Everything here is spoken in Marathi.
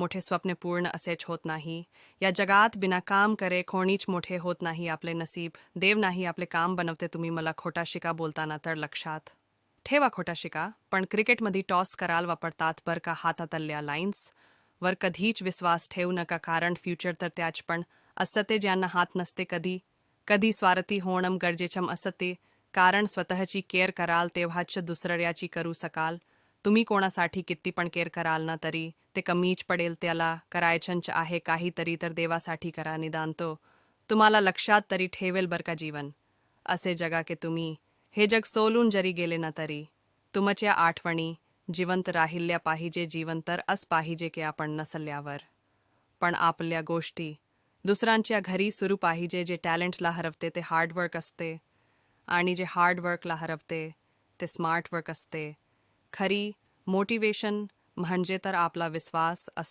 मोठे स्वप्ने पूर्ण असेच होत नाही. या जगात बिना काम करे कोणीच मोठे होत नाही. आपले नसीब देव नाही आपले काम बनवते. तुम्ही मला खोटा शिका बोलताना तर लक्षात ठेवा खोटा शिका. पण क्रिकेटमध्ये टॉस कराल वापरतात बरं का हातातल्या लाईन्स वर कधीच विश्वास ठेवू नका, कारण फ्युचर तर त्याच पण असते ज्यांना हात नसते. कधी कधी स्वार्थी होणं गरजेचं असते, कारण स्वतःची केअर कराल तेव्हाच दुसऱ्याची करू शकाल. तुम्ही कोणासाठी किती पण केअर कराल ना तरी ते कमीच पडेल. त्याला करायचंच आहे काहीतरी तर देवासाठी करा. निदान तो तुम्हाला लक्षात तरी ठेवेल बरं का. जीवन असे जगा की तुम्ही हे जग सोलून जरी गेले ना तरी तुमच्या आठवणी जिवंत राहिल्या पाहिजे. जीवन तर अस पाहिजे की आपण नसल्यावर पण आपल्या गोष्टी दुसऱ्यांच्या घरी सुरू पाहिजे. जे टॅलेंटला हरवते ते हार्डवर्क असते, आणि जे हार्डवर्कला हरवते ते स्मार्ट वर्क असते. खरी मोटिवेशन म्हणजे तर आपला विश्वास